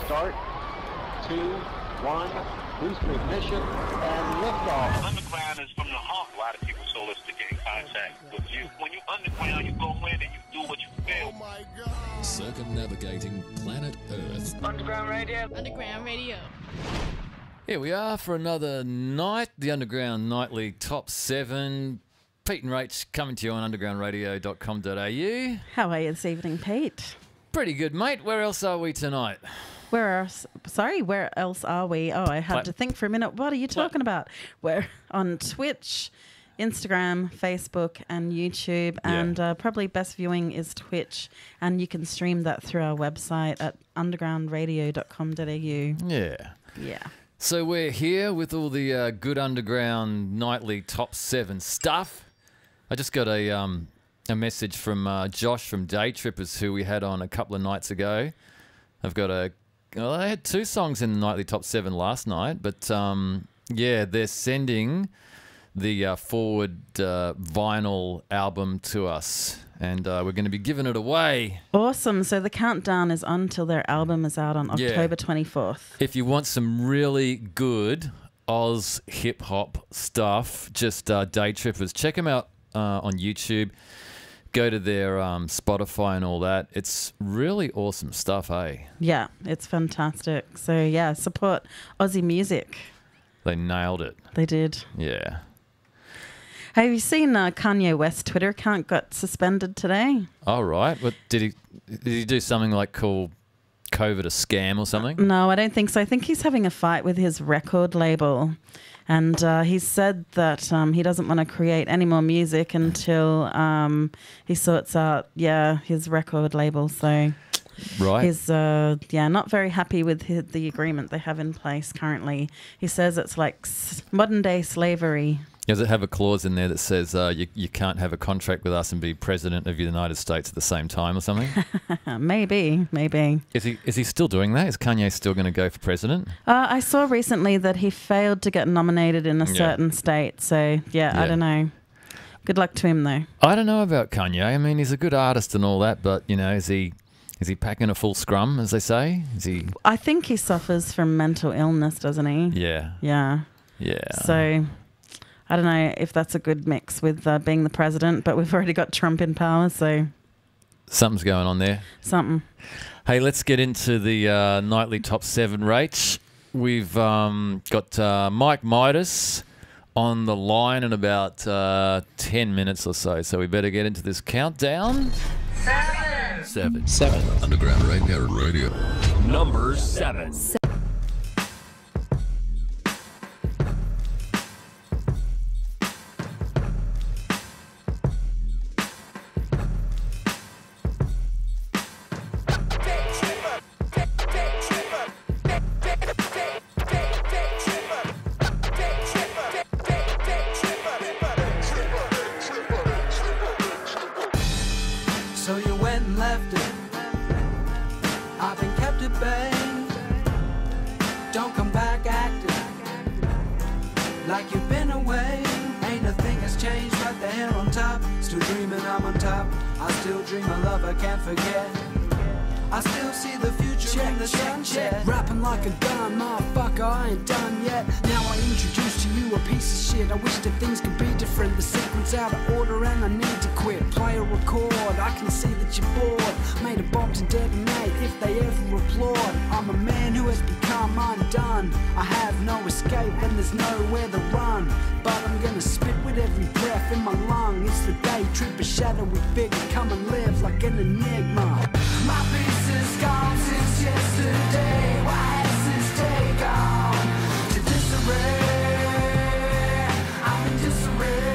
Start. 2, 1. Boost ignition and liftoff. Underground is from the heart. A lot of people told us to get in contact with you. When you underground, you go in and you do what you feel. Oh my God. Circumnavigating planet Earth. Underground Radio. Underground Radio. Here we are for another night, the Underground Nightly Top 7. Pete and Rach coming to you on undergroundradio.com.au. How are you this evening, Pete? Pretty good, mate. Where else are we tonight? Where else are we? Oh, I had to think for a minute. What are you talking about? We're on Twitch, Instagram, Facebook, and YouTube, and probably best viewing is Twitch, and you can stream that through our website at undergroundradio.com.au. Yeah. So we're here with all the good Underground Nightly Top 7 stuff. I just got a message from Josh from Day Trippers, who we had on a couple of nights ago. I had 2 songs in the Nightly Top 7 last night, but they're sending the Forward vinyl album to us, and we're going to be giving it away. Awesome. So the countdown is on till their album is out on October 24th. If you want some really good Oz hip-hop stuff, just Day Trippers. Check them out on YouTube. Go to their Spotify and all that. It's really awesome stuff, eh? Yeah, it's fantastic. So, yeah, support Aussie music. They nailed it. They did. Yeah. Have you seen Kanye West's Twitter account got suspended today? All right. What did he do something like call COVID a scam or something? No, I don't think so. I think he's having a fight with his record label. And he said that he doesn't want to create any more music until he sorts out, his record label. So right. He's not very happy with the agreement they have in place currently. He says it's like modern day slavery. Does it have a clause in there that says you can't have a contract with us and be president of the United States at the same time or something? Maybe. Is he still doing that? Is Kanye still going to go for president? I saw recently that he failed to get nominated in a certain state. So, I don't know. Good luck to him, though. I don't know about Kanye. I mean, he's a good artist and all that, but, is he packing a full scrum, as they say? I think he suffers from mental illness, doesn't he? Yeah. Yeah. So I don't know if that's a good mix with being the president, but we've already got Trump in power, so something's going on there. Something. Hey, let's get into the Nightly Top 7, Rach. We've got Mike Midas on the line in about 10 minutes or so we better get into this countdown. 7. Underground Radio. Number 7. So you went and left it. I've been kept at bay. Don't come back acting like you've been away. Ain't a thing has changed, right there on top. Still dreaming I'm on top. I still dream of love I can't forget. I still see the future in the sunset. Rapping like a gun, motherfucker, I ain't done yet. Now I introduce to you a piece of shit. I wish that things could be different. The sequence out of order and I need to quit. Play or record, I can see that you're bored. Made a bomb to detonate if they ever applaud. I'm a man who has become undone. I have no escape and there's nowhere to run. But I'm gonna spit with every breath in my lung. It's the day trip, a shadowy figure. Come and live like an enigma. My peace is gone since yesterday. Why has this day gone to disarray? I'm in disarray.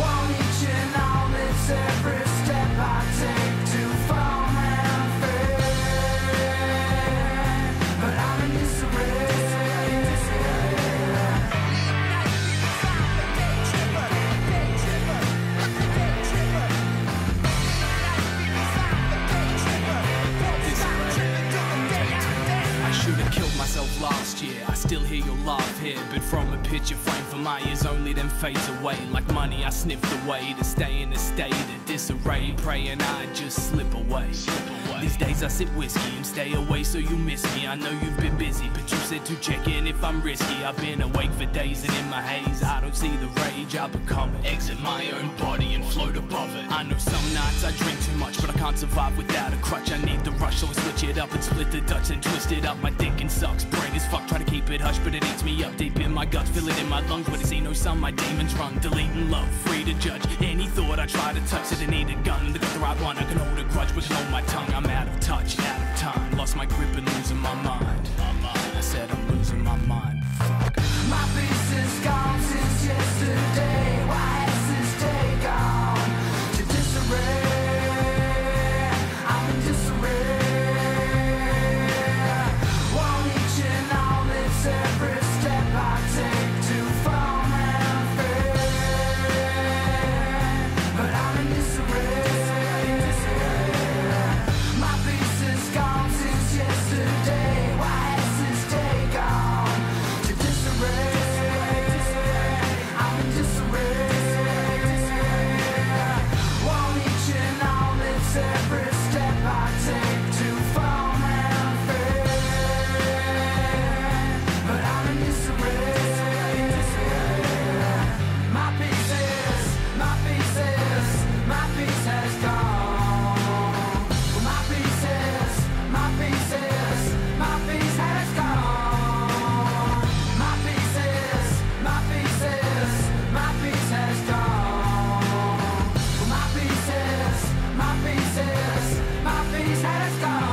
Want each and all, it's every step I take to fall and fail. But I'm in disarray. Last year, I still hear your laugh here, but from a picture frame for for my years only then fades away. Like money I sniffed away to stay in a state of disarray, praying I just slip away. These days I sip whiskey and stay away so you miss me. I know you've been busy, but you said to check in if I'm risky. I've been awake for days and in my haze I don't see the rage, I become it. Exit my own body and float above it. I know some nights I drink too much, but I can't survive without a crutch. I need the rush, so I switch it up and split the Dutch and twist it up. My thinking sucks, brain is fucked, try to keep it hush, but it eats me up deep in my guts. Feel it in my lungs, but I see no sun, my demons run. Deleting love, free to judge any thought I try to touch. Said I need a gun, they got the right one. I can hold a grudge, but can hold my tongue. I'm out of touch, out of time. Lost my grip and losing my mind. I said I'm losing my mind. Fuck. My peace is gone since yesterday. Why has this day gone to disarray? I'm in disarray. Won't each and all lives every step I take to fall and fade. But I'm in disarray. My peace is gone since yesterday. Why has this day gone to disarray? I'm in disarray. Won't each and all lives every step I take to fall and fade. But I'm in disarray. My peace has gone. My peace has gone. My peace has gone. My peace has gone.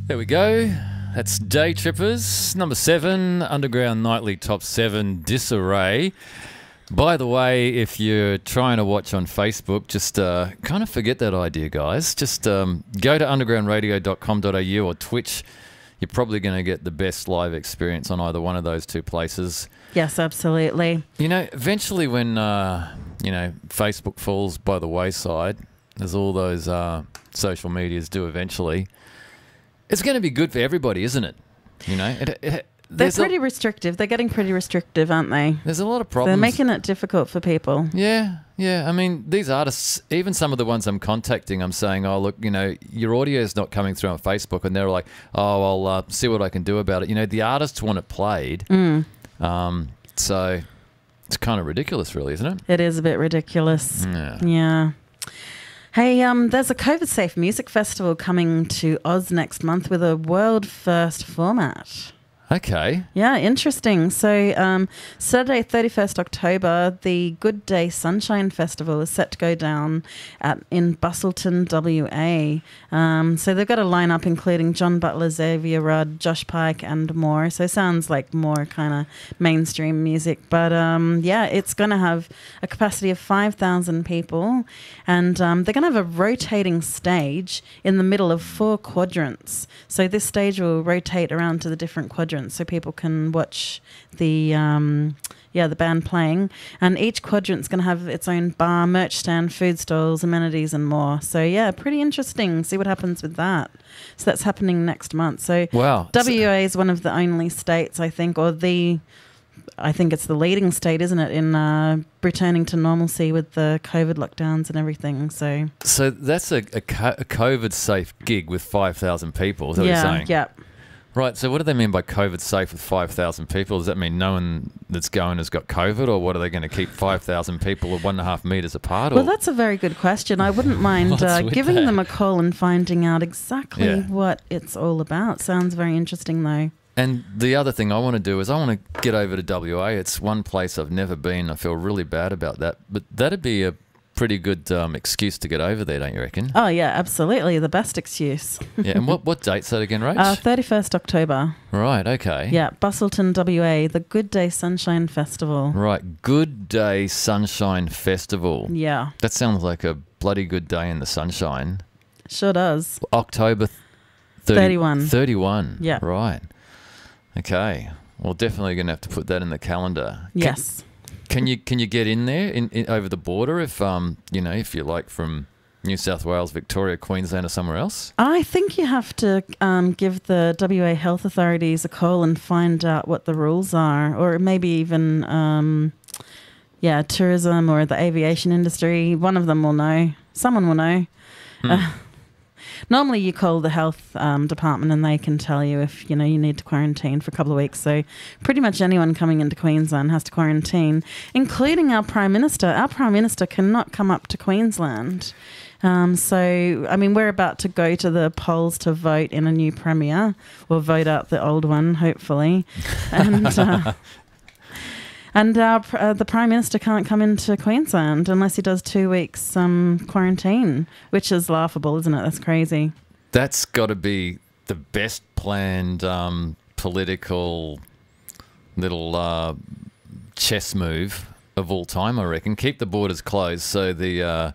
There we go. That's Day Trippers, number 7, Underground Nightly Top 7, Disarray. By the way, if you're trying to watch on Facebook, just kind of forget that idea, guys. Just go to undergroundradio.com.au or Twitch. You're probably going to get the best live experience on either one of those two places. Yes, absolutely. You know, eventually when, Facebook falls by the wayside, as all those social medias do eventually, it's going to be good for everybody, isn't it? You know, They're pretty restrictive. They're getting pretty restrictive, aren't they? There's a lot of problems. They're making it difficult for people. Yeah. I mean, these artists, even some of the ones I'm contacting, I'm saying, oh, look, you know, your audio is not coming through on Facebook. And they're like, oh, I'll see what I can do about it. You know, the artists want it played. So it's kind of ridiculous, really, isn't it? It is a bit ridiculous. Yeah. Hey, there's a COVID-safe music festival coming to Oz next month with a world-first format. Okay. Yeah, interesting. So Saturday, 31st October, the Good Day Sunshine Festival is set to go down in Bustleton, WA. So they've got a lineup including John Butler, Xavier Rudd, Josh Pike and more. So sounds like more kind of mainstream music. But yeah, it's going to have a capacity of 5,000 people. And they're going to have a rotating stage in the middle of 4 quadrants. So this stage will rotate around to the different quadrants so people can watch the band playing. And each quadrant's going to have its own bar, merch stand, food stalls, amenities and more. So yeah, pretty interesting. See what happens with that. So that's happening next month. So wow. WA is one of the only states, I think, I think it's the leading state, isn't it, in returning to normalcy with the COVID lockdowns and everything. So that's a COVID-safe gig with 5,000 people, is that what you're saying? Yeah. Right, so what do they mean by COVID safe with 5,000 people? Does that mean no one that's going has got COVID, or what, are they going to keep 5,000 people 1.5 metres apart? Well, that's a very good question. I wouldn't mind giving that? them a call and finding out exactly what it's all about. Sounds very interesting, though. And the other thing I want to do is I want to get over to WA. It's one place I've never been. I feel really bad about that. But that'd be a pretty good excuse to get over there, don't you reckon? Oh, yeah, absolutely. The best excuse. Yeah, and what date's that again, Rach? 31st October. Right, okay. Yeah, Bustleton, WA, the Good Day Sunshine Festival. Right, Good Day Sunshine Festival. Yeah. That sounds like a bloody good day in the sunshine. Sure does. October 31. 31. Yeah. Right. Okay. Well, definitely going to have to put that in the calendar. Yes. Can you get in there in over the border if if you're like from New South Wales, Victoria, Queensland, or somewhere else? I think you have to give the WA health authorities a call and find out what the rules are, or maybe even tourism or the aviation industry. One of them will know. Someone will know. Normally you call the health department and they can tell you if, you need to quarantine for a couple of weeks. So pretty much anyone coming into Queensland has to quarantine, including our Prime Minister. Our Prime Minister cannot come up to Queensland. We're about to go to the polls to vote in a new Premier. We'll vote out the old one, hopefully. And the Prime Minister can't come into Queensland unless he does 2 weeks quarantine, which is laughable, isn't it? That's crazy. That's got to be the best planned political little chess move of all time, I reckon. Keep the borders closed so the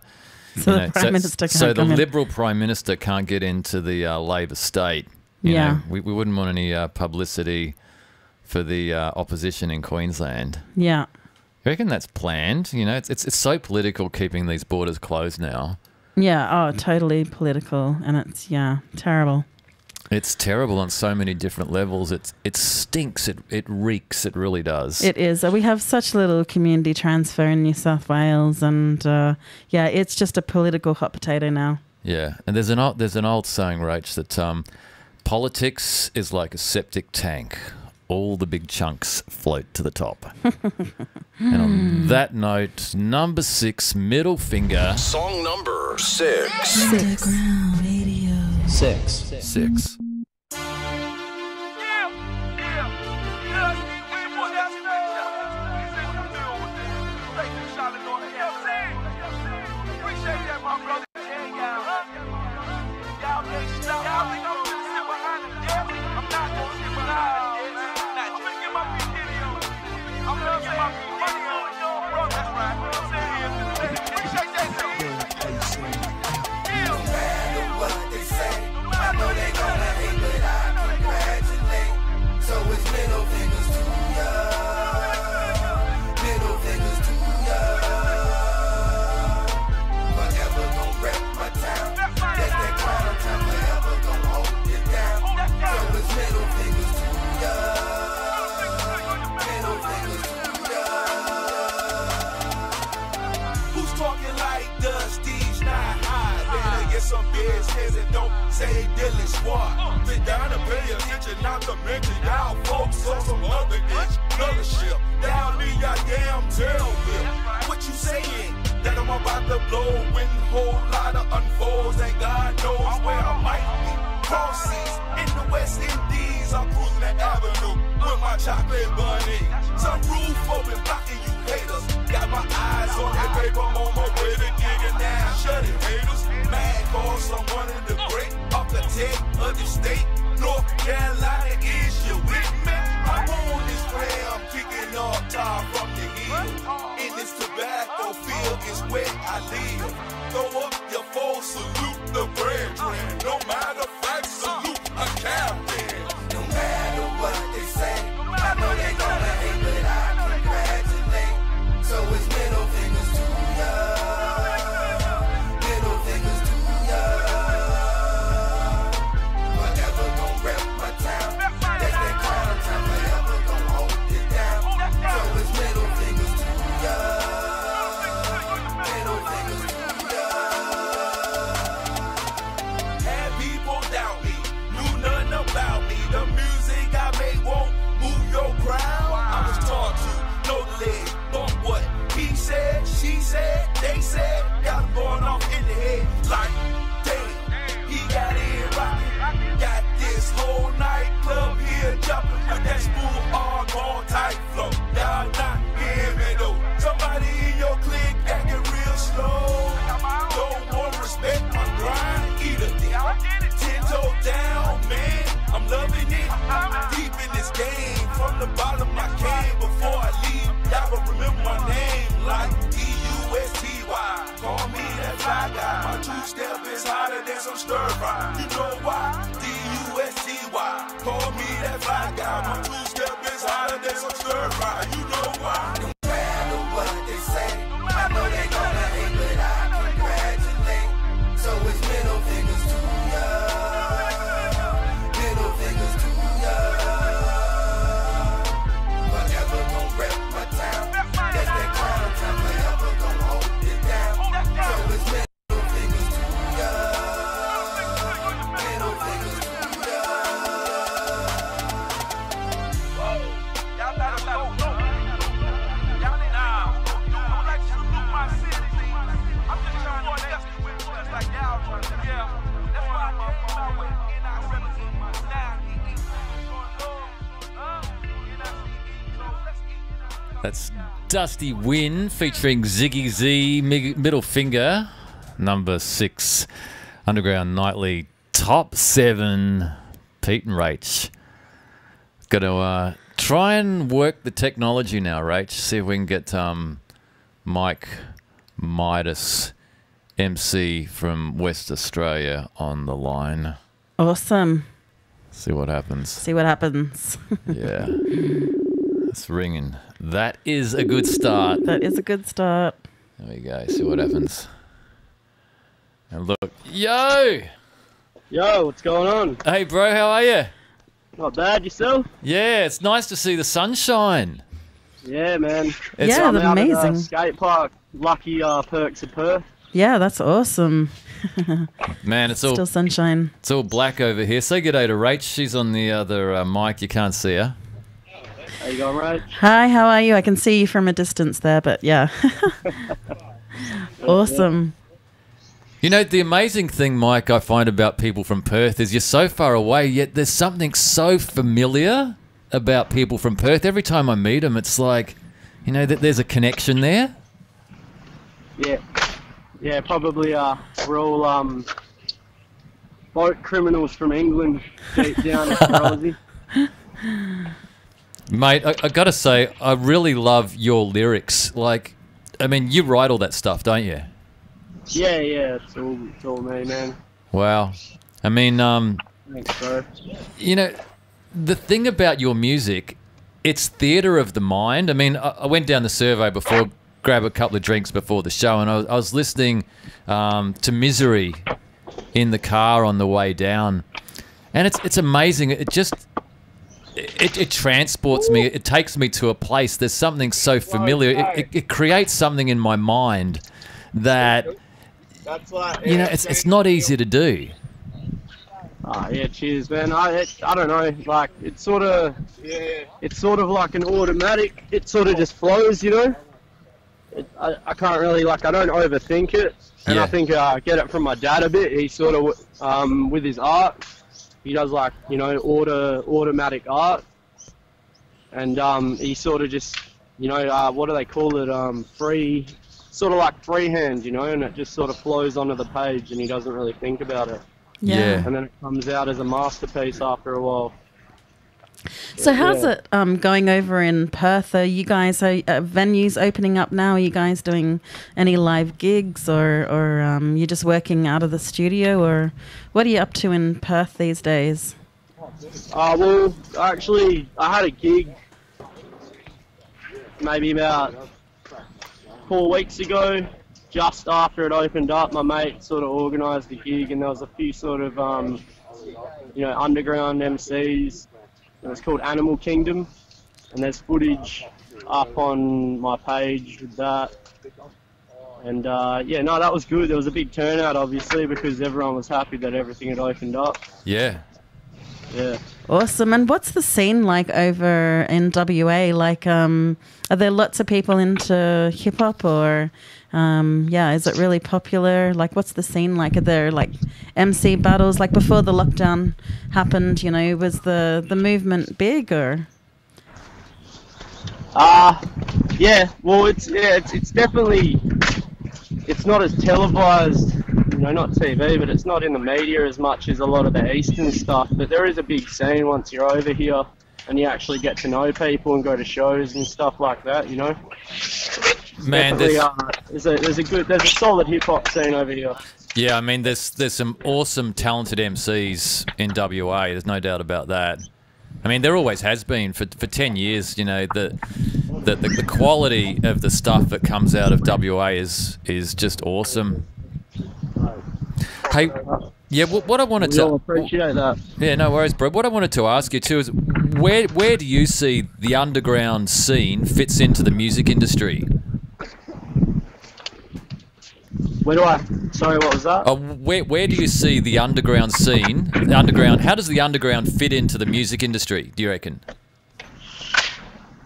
Prime Minister can't so the come in. Liberal Prime Minister can't get into the Labor state. You know, we wouldn't want any publicity for the opposition in Queensland. Yeah. I reckon that's planned. It's so political keeping these borders closed now. Yeah, totally political, and it's, terrible. It's terrible on so many different levels. It stinks. It reeks. It really does. It is. We have such little community transfer in New South Wales, and it's just a political hot potato now. Yeah, and there's an old saying, Rach, that politics is like a septic tank. All the big chunks float to the top. And on that note, number 6, Middle Finger. Song number 6. Underground Radio. 6. Some business and don't say dilly squad. Sit down and pay attention, not to mention y'all folks on some other itch. Another ship, down me your damn tail whip. What you saying? That I'm about to blow when whole lot of unfolds and God knows where I might be. Cross seas in the West Indies, I'm cruising the avenue with my chocolate bunny. Some roof open, blocking you haters. Got my eyes on that paper, I'm on my way to digging now. Shut it, haters. Mad cause someone in the great off the tech of the state. North Carolina, is you with me? I'm on this gram, kicking off tar from the hill. In this tobacco field is where I live. Throw up your full salute the brethren. No matter fact, salute a captain. No matter what they say, I know they gonna hate, but I congratulate. So it's middle fingers to ya. Middle fingers to ya. Forever gon' rep my town. That's that crown time, forever gon' hold it down. So it's middle fingers to ya. Middle fingers to ya. Had people stir fry. You know why? D-U-S-T-Y. Call me that fly guy. My two-step is hotter than some stir fry. You know why? No matter what they say, I know they gonna hate, but I congratulate. So it's middle fingers to ya. Middle fingers to ya. Forever gon' rep my town. That's that crown time. Forever gon' hold it down. So it's middle fingers to ya. Middle fingers to ya. Y'all gotta know. Y'all ain't now. I'm like you do my city. I'm just trying to test you with just like y'all trying to. Yeah. That's why I came out with NI represent my style. That's Dusty Win featuring Ziggy Z, Middle Finger, number 6, Underground Nightly Top 7, Pete and Rach. Going to try and work the technology now, Rach. See if we can get Mike Midas, MC from West Australia, on the line. Awesome. See what happens. See what happens. Yeah. It's ringing. That is a good start. That is a good start. There we go. See what happens. And look. Yo! Yo, what's going on? Hey, bro. How are you? Not bad, yourself? Yeah, it's nice to see the sunshine. Yeah, man. Yeah, I'm that's out amazing. At, skate park, lucky Perks of Perth. Yeah, that's awesome. Man, it's Still sunshine. It's all black over here. Say good day to Rach. She's on the other mic. You can't see her. How you going, Rach? Hi, how are you? I can see you from a distance there, but yeah. Awesome. You know, the amazing thing, Mike, I find about people from Perth is you're so far away, yet there's something so familiar about people from Perth. Every time I meet them, it's like, you know, that there's a connection there. Yeah. Yeah, probably we're all boat criminals from England deep down in Aussie. Mate, I got to say, I really love your lyrics. Like, I mean, you write all that stuff, don't you? Yeah, it's all me, man. Wow. I mean, Thanks, bro. you know, the thing about your music, it's theatre of the mind. I mean, I went down the survey before, grab a couple of drinks before the show, and I was listening to Misery in the car on the way down. And it's amazing. It just... It transports me. It takes me to a place. There's something so familiar. It creates something in my mind that, you know, it's not easy to do. Yeah, cheers, man. I don't know. Like it's sort of like an automatic. It sort of just flows, you know. I can't really I don't overthink it, and Yeah. I think I get it from my dad a bit. He sort of with his art. He does automatic art, and he sort of just, what do they call it? Sort of like freehand, and it just sort of flows onto the page, and he doesn't really think about it. Yeah. And then it comes out as a masterpiece after a while. So how's it going over in Perth? Are you guys venues opening up now? Are you guys doing any live gigs, or you just working out of the studio, or what are you up to in Perth these days? Well, actually, I had a gig maybe about 4 weeks ago, just after it opened up. My mate sort of organised the gig, and there was a few sort of underground MCs. It was called Animal Kingdom, and there's footage up on my page with that. And that was good. There was a big turnout, obviously, because everyone was happy that everything had opened up. Yeah. Yeah. Awesome. And what's the scene like over in WA? Like, are there lots of people into hip hop, or is it really popular? Like, what's the scene like? Are there like MC battles? Like before the lockdown happened, was the movement big, or? Yeah. Well, it's definitely, it's not as televised, not TV, but it's not in the media as much as a lot of the Eastern stuff. But there is a big scene once you're over here, and you actually get to know people and go to shows and stuff like that. Man, there's a solid hip hop scene over here. Yeah, I mean, there's some awesome, talented MCs in WA. There's no doubt about that. I mean, there always has been for 10 years. You know, the quality of the stuff that comes out of WA is just awesome. Hey, yeah, what I wanted to appreciate that. Yeah, no worries, bro. What I wanted to ask you too is where do you see the underground scene fits into the music industry? Sorry, what was that? Where do you see the underground scene? The underground. How does the underground fit into the music industry? Do you reckon?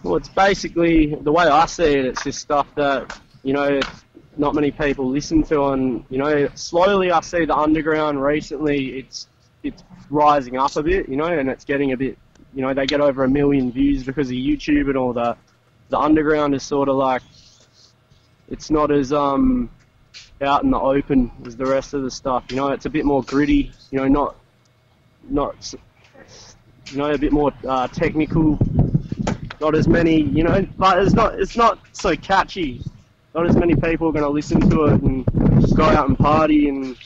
Well, it's basically the way I see it. It's just stuff that not many people listen to, and slowly I see the underground recently. It's rising up a bit, and it's getting a bit. They get over 1 million views because of YouTube and all that. The underground is sort of like it's not as out in the open as the rest of the stuff. It's a bit more gritty. Not a bit more technical. Not as many. But it's not so catchy. Not as many people are going to listen to it and go out and party and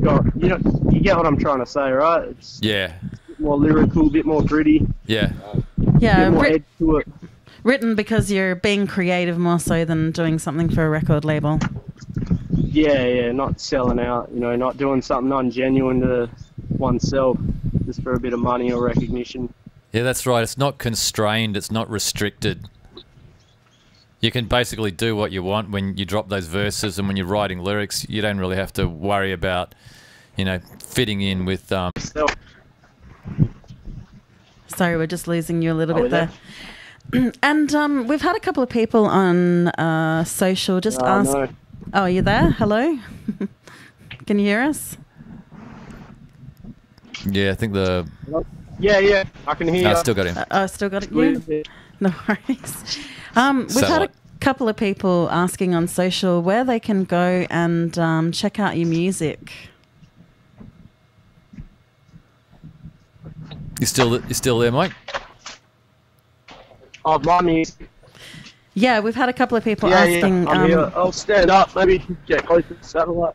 go. You get what I'm trying to say, right? It's yeah. A bit more lyrical, a bit more gritty. Yeah. Yeah. A bit more edge to it. Written because you're being creative more so than doing something for a record label. Yeah, not selling out, not doing something ungenuine to oneself just for a bit of money or recognition. Yeah, that's right. It's not constrained. It's not restricted. You can basically do what you want when you drop those verses, and when you're writing lyrics, you don't really have to worry about, fitting in with... Sorry, we're just losing you a little bit there. And we've had a couple of people on social just ask... No. Oh, are you there? Hello? Can you hear us? Yeah, I think the... Yeah, I can hear you. I still got him. I still got it. Yeah. No worries. We've had a couple of people asking on social where they can go and check out your music. You still there, Mike? Oh, my music. Yeah, we've had a couple of people asking. Yeah, I'm here. I'll stand up, maybe get close to the satellite.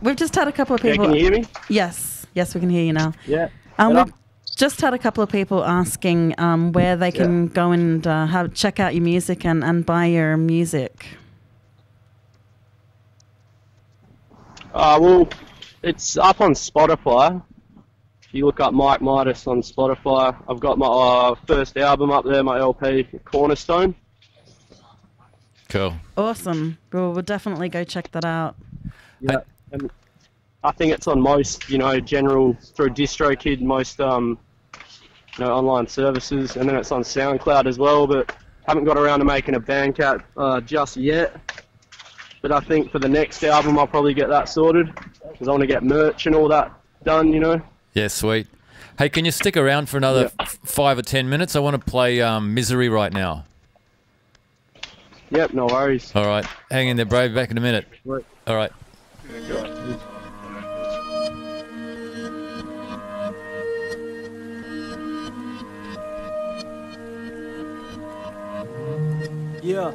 We've just had a couple of people. Yeah, can you hear me? Yes, we can hear you now. Yeah. We've just had a couple of people asking where they can go and check out your music and buy your music. Well, it's up on Spotify. If you look up Mike Midas on Spotify, I've got my first album up there, my LP, Cornerstone. Cool. Awesome. Well, we'll definitely go check that out. Yeah, and I think it's on most, general, through DistroKid, most, online services, and then it's on SoundCloud as well, but haven't got around to making a Bandcamp just yet. But I think for the next album, I'll probably get that sorted, because I want to get merch and all that done, Yeah, sweet. Hey, can you stick around for another 5 or 10 minutes? I want to play Misery right now. Yep, no worries. All right. Hang in there, bro. Back in a minute. Right. All right. Yeah.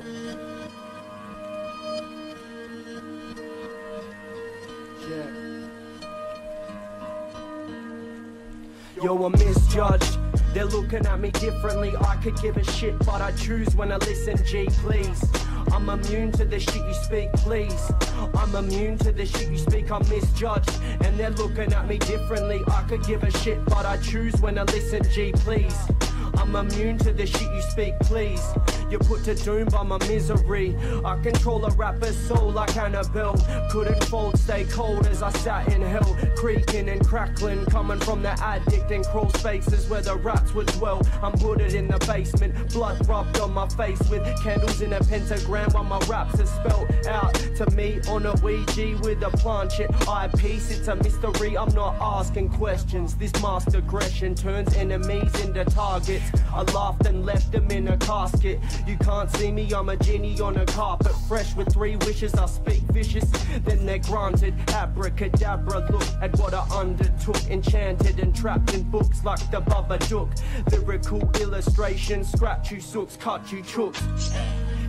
Yo, I'm misjudged. They're looking at me differently. I could give a shit, but I choose when I listen. G, please. I'm immune to the shit you speak, please. I'm immune to the shit you speak. I'm misjudged, and they're looking at me differently. I could give a shit, but I choose when I listen. G, please. I'm immune to the shit you speak, please. You're put to doom by my misery. I control a rapper's soul like Annabelle. Couldn't fold, stay cold as I sat in hell. Creaking and crackling, coming from the addict and crawl spaces where the rats would dwell. I'm hooded in the basement, blood rubbed on my face with candles in a pentagram while my raps are spelled out to me on a Ouija with a planchette eyepiece. It's a mystery, I'm not asking questions. This mass aggression turns enemies into targets. I laughed and left them in a casket. You can't see me, I'm a genie on a carpet. Fresh with 3 wishes, I speak vicious, then they're granted. Abracadabra, look at what I undertook. Enchanted and trapped in books like the Babadook. Lyrical illustration, scratch you sooks, cut you chooks.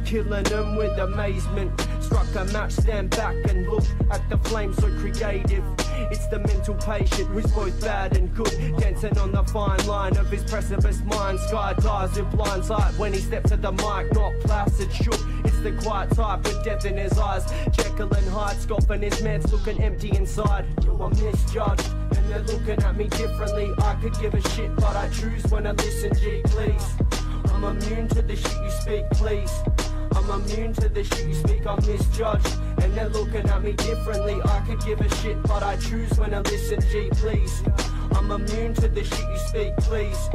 killing them with amazement. Struck a match, stand back and look at the flame so creative. It's the mental patient who's both bad and good, dancing on the fine line of his precipice mind. Sky dies with blind sight when he steps to the mic, not placid, shook. It's the quiet type with death in his eyes. Jekyll and Hyde, scoffing his meds, looking empty inside. You are misjudged, and they're looking at me differently. I could give a shit, but I choose when I listen, G, please. I'm immune to the shit you speak, please. I'm immune to the shit you speak, I'm misjudged, and they're looking at me differently. I could give a shit, but I choose when I listen, G, please. I'm immune to the shit you speak, please.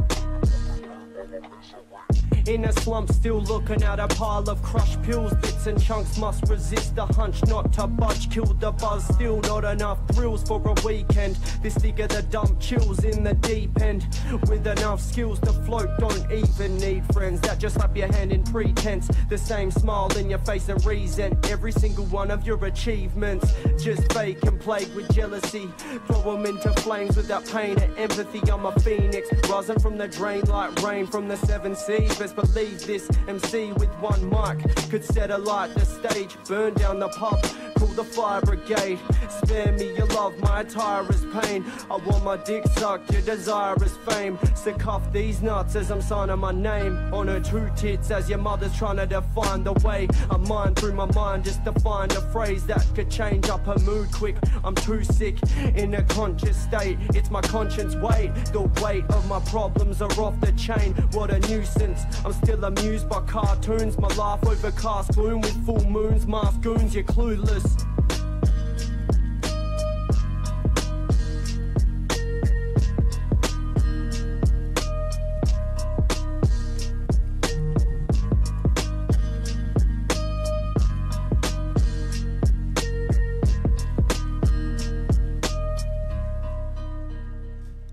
In a slump, still looking at a pile of crushed pills. Bits and chunks must resist the hunch not to budge. Kill the buzz, still not enough thrills for a weekend. This digger the dump chills in the deep end. With enough skills to float, don't even need friends that just slap your hand in pretense. The same smile in your face and resent every single one of your achievements. Just fake and plagued with jealousy. Throw them into flames without pain and empathy. I'm a phoenix, rising from the drain like rain from the 7 seas. Best believe this MC with one mic could set alight the stage, burn down the pub, call the fire brigade. Spare me your love, my attire is pain. I want my dick sucked, your desire is fame. So cuff these nuts as I'm signing my name on her 2 tits as your mother's trying to define the way I mind through my mind just to find a phrase that could change up her mood quick. I'm too sick in a conscious state, it's my conscience weight. The weight of my problems are off the chain, what a nuisance. I'm still amused by cartoons, my life overcast gloom with full moons, masked goons, you're clueless.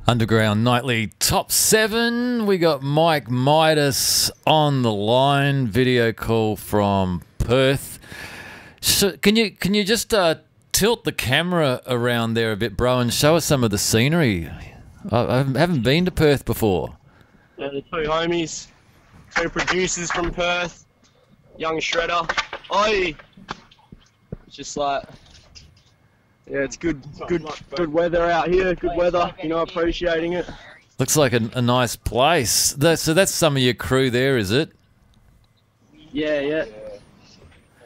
Underground Nightly Top 7. We got Mike Midas on the line. Video call from Perth. So can you just tilt the camera around there a bit, bro, and show us some of the scenery? I haven't been to Perth before. Yeah, the 2 homies, 2 producers from Perth, young Shredder. Oi! It's just like, yeah, it's good weather out here. Good weather, you know, appreciating it. Looks like a nice place. So that's some of your crew there, is it? Yeah.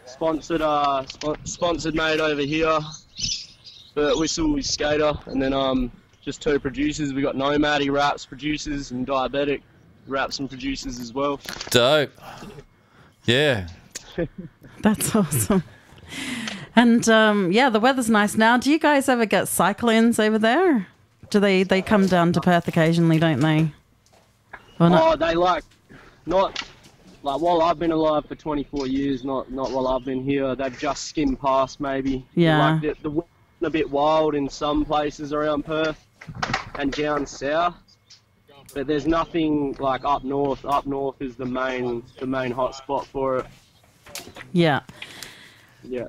Sponsored mate over here. Bert Whistle, he's skater, and then just 2 producers. We got Nomad, he raps, producers, and Diabetic raps and producers as well. Dope. Yeah. That's awesome. And yeah, the weather's nice now. Do you guys ever get cyclones over there? Do they come down to Perth occasionally, don't they? Or not? Oh, they not while I've been alive for 24 years, not while I've been here. They've just skimmed past maybe. Yeah. Like the wind's a bit wild in some places around Perth and down south. But there's nothing like up north. Up north is the main hot spot for it. Yeah. Yeah.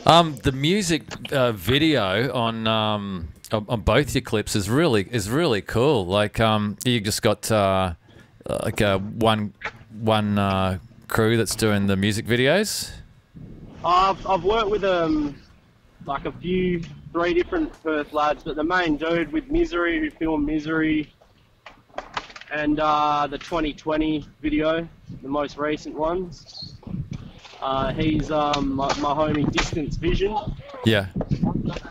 The music video on both your clips is really cool. Like you just got like one crew that's doing the music videos. I've worked with like a few 3 different Perth lads, but the main dude with Misery, who filmed Misery, and the 2020 video, the most recent ones. He's my homie Distance Vision. Yeah.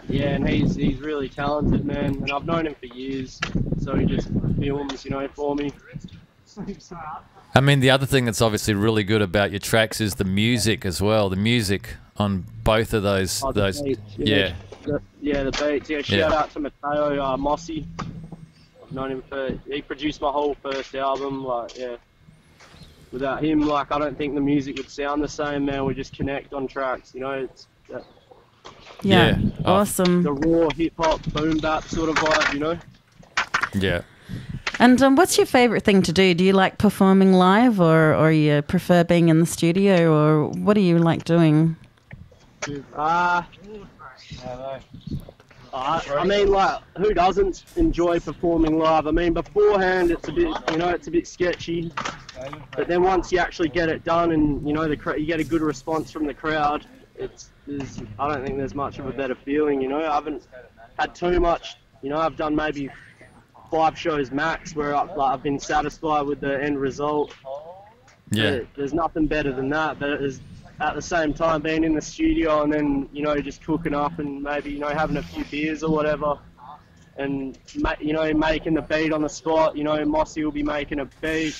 Yeah, and he's really talented, man. And I've known him for years, so he just films, you know, for me. I mean, the other thing that's obviously really good about your tracks is the music as well. The music on both of those. The beats, yeah. The beats. Yeah, shout out to Mateo Mossy. I've known him he produced my whole first album. Like, yeah. Without him, like, I don't think the music would sound the same, man. We just connect on tracks, you know. It's yeah. Awesome. The raw hip hop, boom bap sort of vibe, you know. Yeah. And what's your favourite thing to do? Do you like performing live, or you prefer being in the studio, or what do you like doing? I mean, like, who doesn't enjoy performing live? I mean, beforehand it's a bit sketchy. But then once you actually get it done, and you know you get a good response from the crowd, I don't think there's much of a better feeling. You know, I haven't had too much. You know, I've done maybe 5 shows max where I've been satisfied with the end result. Yeah. There's nothing better than that. But at the same time, being in the studio and then, you know, just cooking up and maybe, you know, having a few beers or whatever, and, you know, making the beat on the spot. You know, Mossy will be making a beat,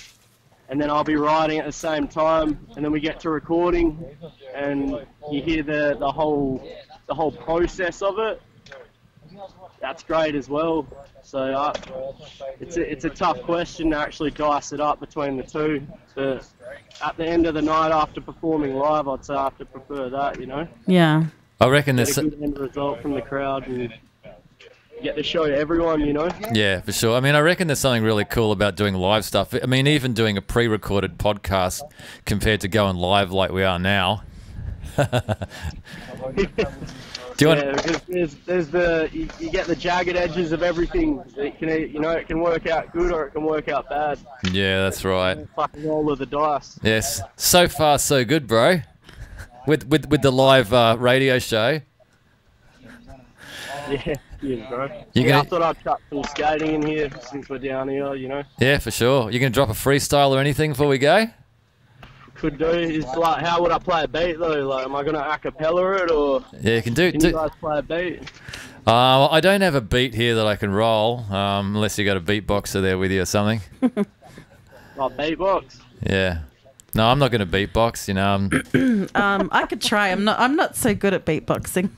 and then I'll be writing at the same time, and then we get to recording, and you hear the whole process of it. That's great as well. So it's a tough question to actually dice it up between the two. But at the end of the night, after performing live, I'd say I have to prefer that, you know. Yeah. I reckon there's a good end result from the crowd and get to show everyone, you know. Yeah, for sure. I mean, I reckon there's something really cool about doing live stuff. I mean, even doing a pre-recorded podcast compared to going live like we are now. Do you want? There's you get the jagged edges of everything. It can work out good or it can work out bad. Yeah, that's right. Fucking roll of the dice. Yes. So far, so good, bro. With the live radio show. Yeah, bro. I thought I'd chuck some skating in here since we're down here, you know. Yeah, for sure. You gonna drop a freestyle or anything before we go? Could do. It's like, how would I play a beat though? Like, am I gonna acapella it or? Yeah, you can do. Can you guys play a beat? I don't have a beat here that I can roll, unless you got a beatboxer there with you or something. Oh, beatbox. Yeah. No, I'm not gonna beatbox. You know. I could try. I'm not so good at beatboxing.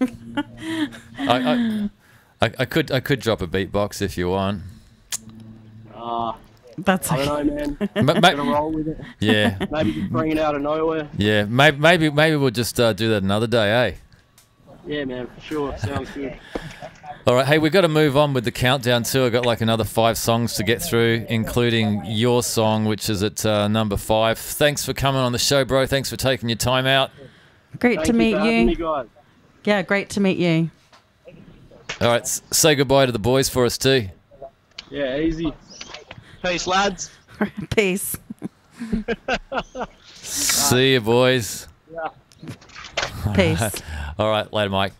I could drop a beatbox if you want. That's I don't know, man. Gonna roll with it. Yeah. Maybe just bring it out of nowhere. Yeah, maybe we'll just do that another day, eh? Yeah, man, for sure. Sounds good. All right, hey, we've got to move on with the countdown too. I've got like another 5 songs to get through, including your song, which is at number 5. Thanks for coming on the show, bro. Thanks for taking your time out. Great to meet you. Me, guys. Yeah, great to meet you. All right, say goodbye to the boys for us too. Yeah, easy. Peace, lads. Peace. See you, boys. Yeah. Peace. All right, later, Mike.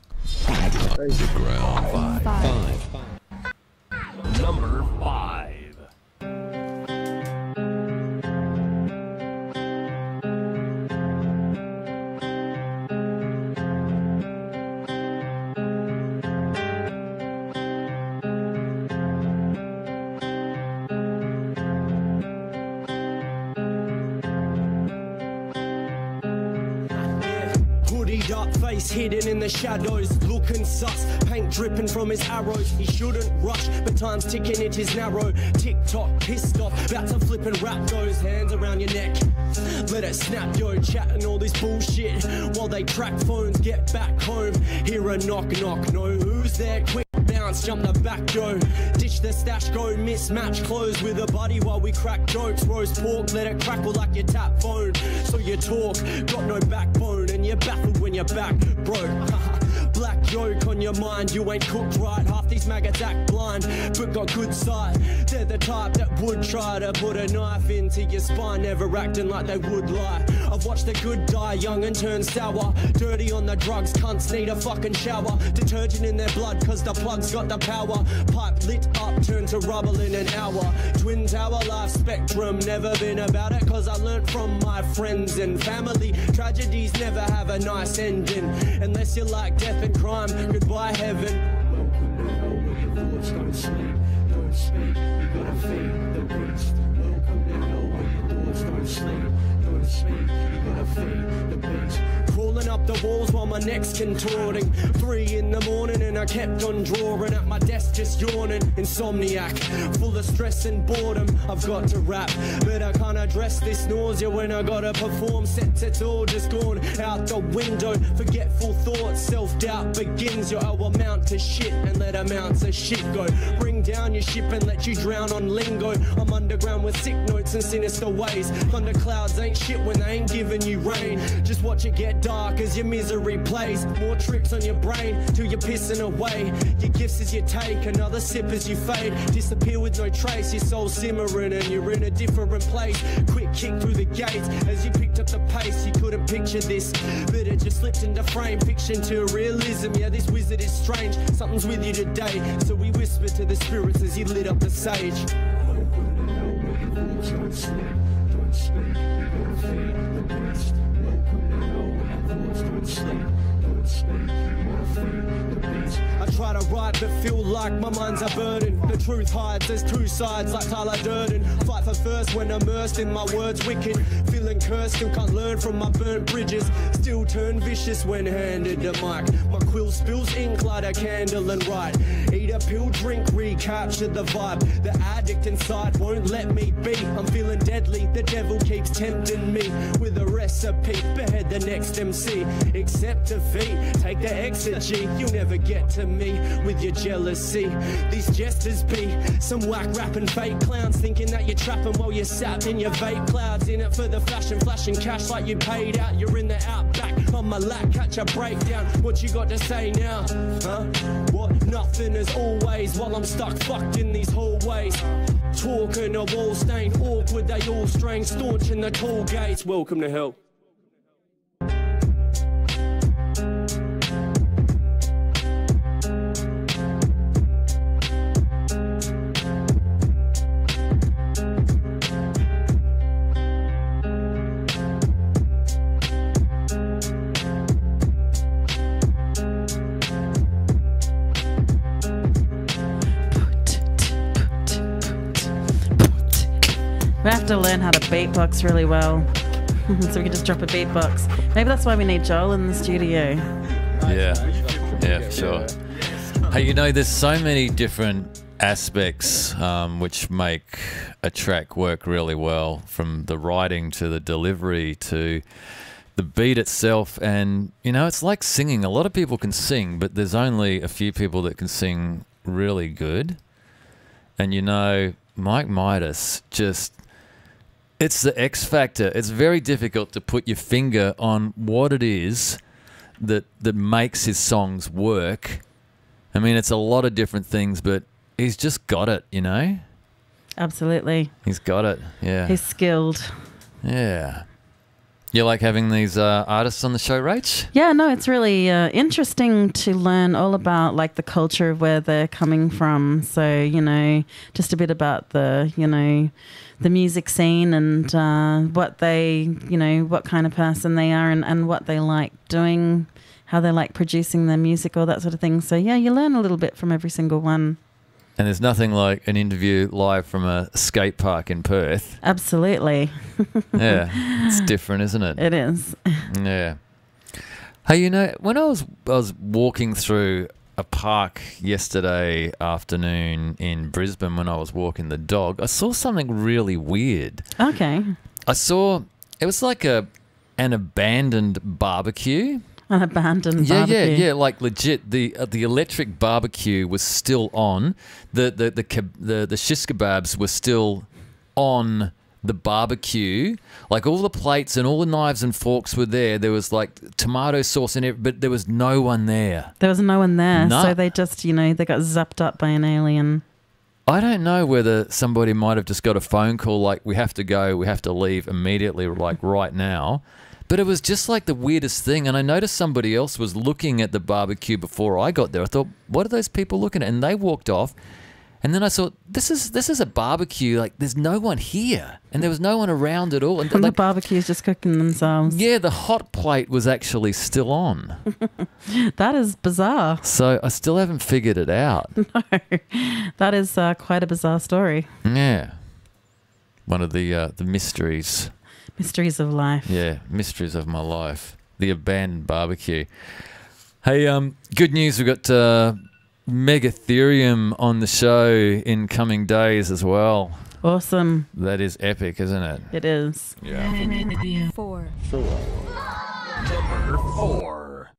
Underground 5. Number 5. Hoodied up, face hidden in the shadows, looking sus, paint dripping from his arrows. He shouldn't rush, but time's ticking, it is narrow. Tick-tock, pissed off, about to flip and wrap those hands around your neck. Let it snap, yo, chatting all this bullshit while they track phones, get back home. Hear a knock, knock, no, who's there? Quick bounce, jump the back, yo. Ditch the stash, go mismatch clothes with a buddy while we crack jokes. Roast pork, let it crackle like your tap phone. So you talk, got no backbone, and you're baffled when you're back broke. Black joke on your mind, you ain't cooked right. Half these maggots act blind, but got good sight. They're the type that would try to put a knife into your spine, never acting like they would lie. I've watched the good die young and turn sour. Dirty on the drugs, cunts need a fucking shower. Detergent in their blood, cause the plug's got the power. Pipe lit up, turn to rubble in an hour. Twin tower life spectrum, never been about it, cause I learnt from my friends and family. Tragedies never have a nice ending, unless you like death and crime. Goodbye heaven. Welcome to hell where your thoughts don't sleep. Don't speak, you gotta fade the beast. Welcome to hell where your thoughts don't sleep. Don't speak, you gotta fade the beast. Crawling up the walls while my neck's contorting. 3 in the morning and I kept on drawing at my desk just yawning. Insomniac, full of stress and boredom. I've got to rap, but I can't address this nausea when I gotta perform. Sets it's all just gone out the window. Forgetful thoughts, self-doubt begins. Yo, I'll amount to shit and let amounts of shit go. Bring bring down your ship and let you drown on lingo. I'm underground with sick notes and sinister ways. Thunderclouds ain't shit when they ain't giving you rain. Just watch it get dark as your misery plays. More tricks on your brain till you're pissing away. Your gifts as you take, another sip as you fade. Disappear with no trace, your soul simmering and you're in a different place. Quick kick through the gates as you picked up the pace. You couldn't picture this, but it just slipped into frame. Fiction to realism, yeah, this wizard is strange. Something's with you today, so we whispered to the spirits as he lit up the sage. Don't sleep, don't speak, you gotta feed the beast. Welcome to hell when our thoughts don't sleep. Don't speak, you gotta feed the beast. I try to write but feel like my mind's a burden. The truth hides, there's two sides like Tyler Durden. Fight for first when immersed in my words wicked. Feeling cursed, still can't learn from my burnt bridges. Still turn vicious when handed the mic. My quill spills ink, light a candle and write. Eat a pill, drink, recapture the vibe. The addict inside won't let me be. I'm feeling deadly, the devil keeps tempting me with a recipe. Behead the next MC, accept defeat. Take the exit-G, you'll never get to me with your jealousy. These jesters be some whack rapping fake clowns, thinking that you're trapping while you're sat in your vape clouds. In it for the fashion, flashing cash like you paid out. You're in the outback on my lap, catch a breakdown. What you got to say now? Huh? What? Nothing as always while I'm stuck fucked in these hallways. Talking a wall stain, awkward, they all strain, staunch in the tall gates. Welcome to hell. We have to learn how to beatbox really well. So we can just drop a beatbox. Maybe that's why we need Joel in the studio. Yeah, for sure. Hey, you know, there's so many different aspects which make a track work really well, from the writing to the delivery to the beat itself. And, you know, it's like singing. A lot of people can sing, but there's only a few people that can sing really good. And, you know, Mike Midas just... It's the X factor. It's very difficult to put your finger on what it is that makes his songs work. I mean, it's a lot of different things, but he's just got it, you know? Absolutely. He's got it, yeah. He's skilled. Yeah. You like having these artists on the show, Rach? Yeah, no, it's really interesting to learn all about like the culture of where they're coming from. So, you know, just a bit about the, you know, the music scene and what they, you know, what kind of person they are and what they like doing, how they like producing their music, all that sort of thing. So, yeah, you learn a little bit from every single one. And there's nothing like an interview live from a skate park in Perth. Absolutely. Yeah, it's different, isn't it? It is. Yeah. Hey, you know, when I was walking through a park yesterday afternoon in Brisbane when I was walking the dog, I saw something really weird. Okay. I saw, it was like an abandoned barbecue. An abandoned barbecue. Yeah, like legit. The electric barbecue was still on. The shish kebabs were still on the barbecue. Like all the plates and all the knives and forks were there. There was like tomato sauce in it, but there was no one there. There was no one there. No. So they just, you know, they got zapped up by an alien. I don't know whether somebody might have just got a phone call like, we have to go, we have to leave immediately, like right now. But it was just like the weirdest thing. And I noticed somebody else was looking at the barbecue before I got there. I thought, what are those people looking at? And they walked off. And then I thought, this is a barbecue. Like, there's no one here. And there was no one around at all. And like, the barbecue's just cooking themselves. Yeah, the hot plate was actually still on. That is bizarre. So I still haven't figured it out. No, that is quite a bizarre story. Yeah. One of the mysteries. Mysteries of life. Yeah, mysteries of my life. The abandoned barbecue. Hey, good news. We've got Megatherium on the show in coming days as well. Awesome. That is epic, isn't it? It is. Yeah. 4. Number 4.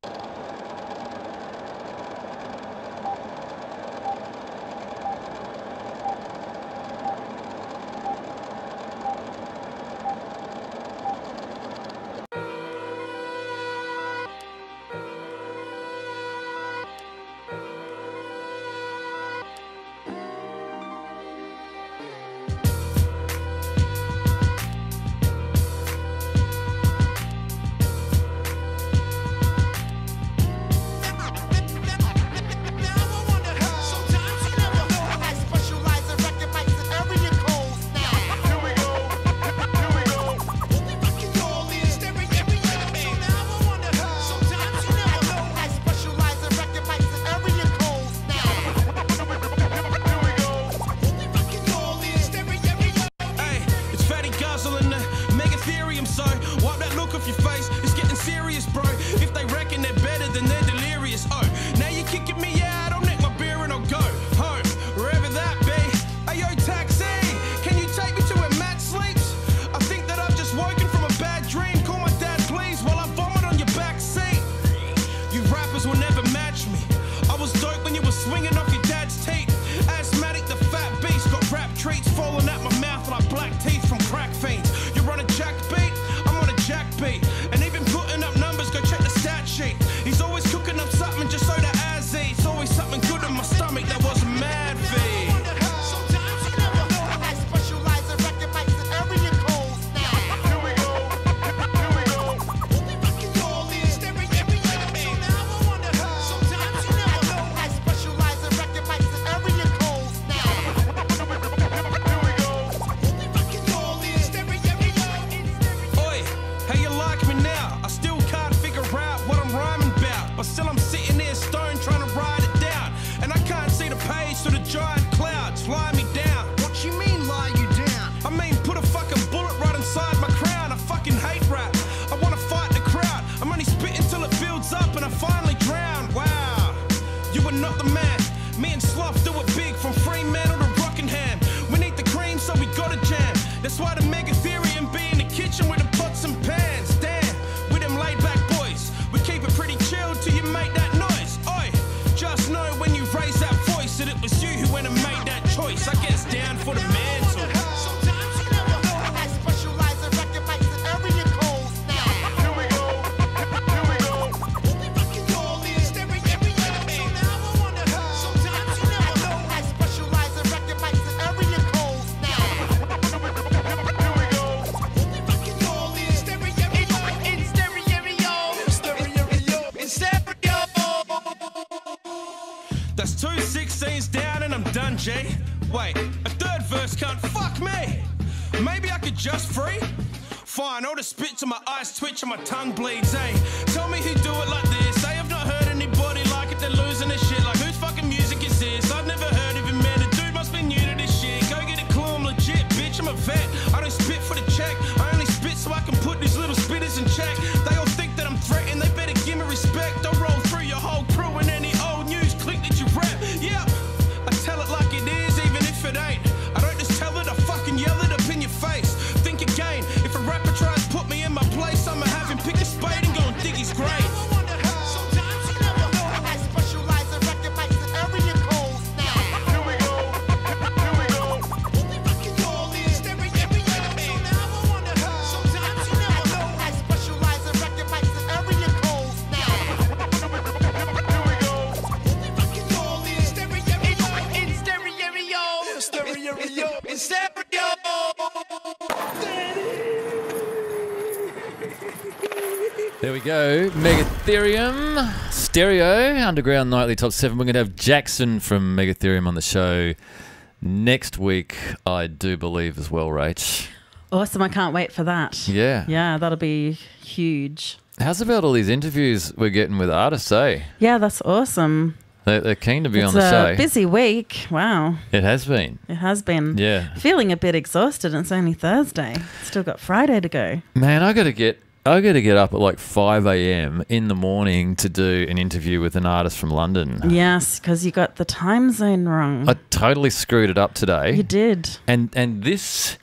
the giant clouds fly me down. What you mean lie you down? I mean put a fucking bullet right inside my crown. I fucking hate rap. I wanna fight the crowd. I'm only spitting till it builds up and I finally drown. Wow, you are not the man. Me and Sloth do it big from Fremantle to Rockingham. We need the cream so we gotta jam. That's why the Megatherium be in the kitchen with the pots and pans. Damn, with them laid back boys, we keep it pretty chill till you make that noise. Oi, just know when you raise that voice that it was you who went and made that choice. I guess down for the mantle. That's 2 16s down and I'm done, G. Wait, a third verse can't fuck me. Maybe I could just free? Fine, I'll just spit till my eyes twitch and my tongue bleeds, eh? Tell me who do it like this. I have not heard anybody like it, they're losing their shit. Like whose fucking music is this? I've never heard of him, man. The dude must be new to this shit. Go get a clue, I'm legit, bitch, I'm a vet. I don't spit for the check, I only spit so I can put these little spitters in check. They all think that I'm threatened, they better give me respect. I'll roll through your whole crew and any old news click that you rap. Yeah, I tell it like it is, even if it ain't. I don't just tell it, I fucking yell it up in your face. Think again, if a rapper tries to put me in my place, I'ma have him pick a spade and go and dig his grave. There we go. Megatherium, Stereo, Underground Nightly Top 7. We're going to have Jackson from Megatherium on the show next week, I do believe, as well, Rach. Awesome. I can't wait for that. Yeah. Yeah, that'll be huge. How's about all these interviews we're getting with artists, eh? Yeah, that's awesome. They're keen to be on It's the show. a busy week. Wow. It has been. It has been. Yeah. Feeling a bit exhausted. It's only Thursday. Still got Friday to go. Man, I got to get up at like 5 a.m. in the morning to do an interview with an artist from London. Yes, because you got the time zone wrong. I totally screwed it up today. You did. And this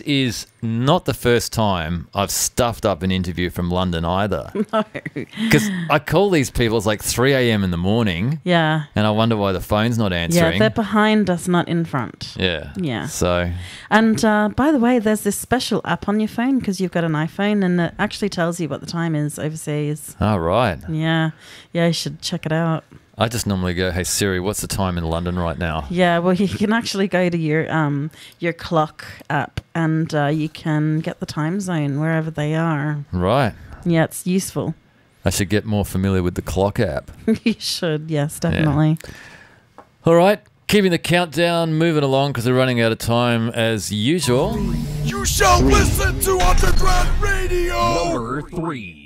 is not the first time I've stuffed up an interview from London either. No. Because I call these people, it's like 3 a.m. in the morning. Yeah. And I wonder why the phone's not answering. Yeah, they're behind us, not in front. Yeah. Yeah. So. And by the way, there's this special app on your phone because you've got an iPhone and it actually tells you what the time is overseas. Oh, right. Yeah. Yeah, you should check it out. I just normally go, hey Siri, what's the time in London right now? Yeah, well, you can actually go to your clock app and you can get the time zone wherever they are. Right. Yeah, it's useful. I should get more familiar with the clock app. You should, yes, definitely. Yeah. All right, keeping the countdown moving along because we're running out of time as usual. You shall listen to Underground Radio. Number 3.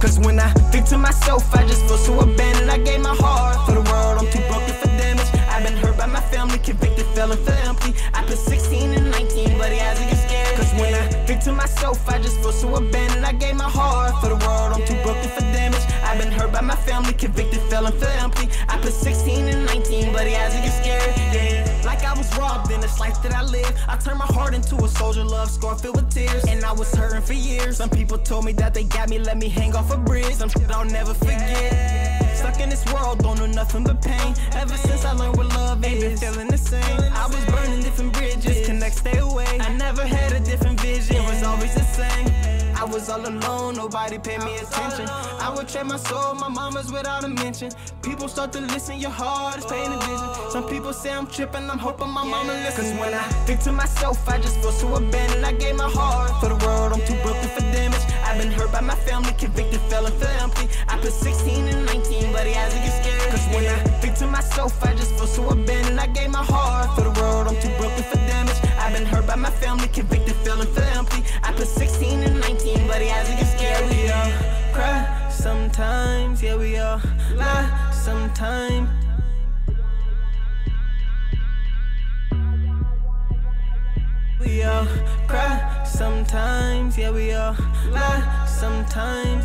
Cause when I think to myself, I just feel so abandoned. I gave my heart for the world, I'm too broken for damage. I've been hurt by my family, convicted, felon, feel empty. I put 16 and 19, but it hasn't get scared. Cause when I think to myself, I just feel so abandoned. I gave my heart for the world, I'm too broken for damage. I've been hurt by my family, convicted, felon, feel empty. I put 16 and 19, but it hasn't get scared. Yeah. Like I was robbed in this life that I live. I turned my heart into a soldier, love scar filled with tears. And I was hurting for years. Some people told me that they got me, let me hang off a bridge. Some shit I'll never forget. Stuck in this world, don't know nothing but pain. Ever since I learned what love is, ain't been feeling the same. I was burning different bridges, connect, stay away. I never had a different vision, it was always the same. I was was all alone, nobody paid me attention. I would trade my soul, my mama's without a mention. People start to listen, your heart is paying attention. Some people say I'm tripping, I'm hoping my mama listens. Cause when I think to myself, I just feel so abandoned. I gave my heart for the world, I'm too broken for damage. I've been hurt by my family, convicted, felon, feel empty. I put 16 and 19, but he has to get scared. Cause when I think to myself, I just feel so abandoned. I gave my heart for the world, I'm too broken for damage. I've been hurt by my family, convicted, feeling feel empty. I put 16 and 19, but he has to get scared. We all cry sometimes, yeah, we all lie sometimes. We all cry sometimes, yeah, we all lie sometimes.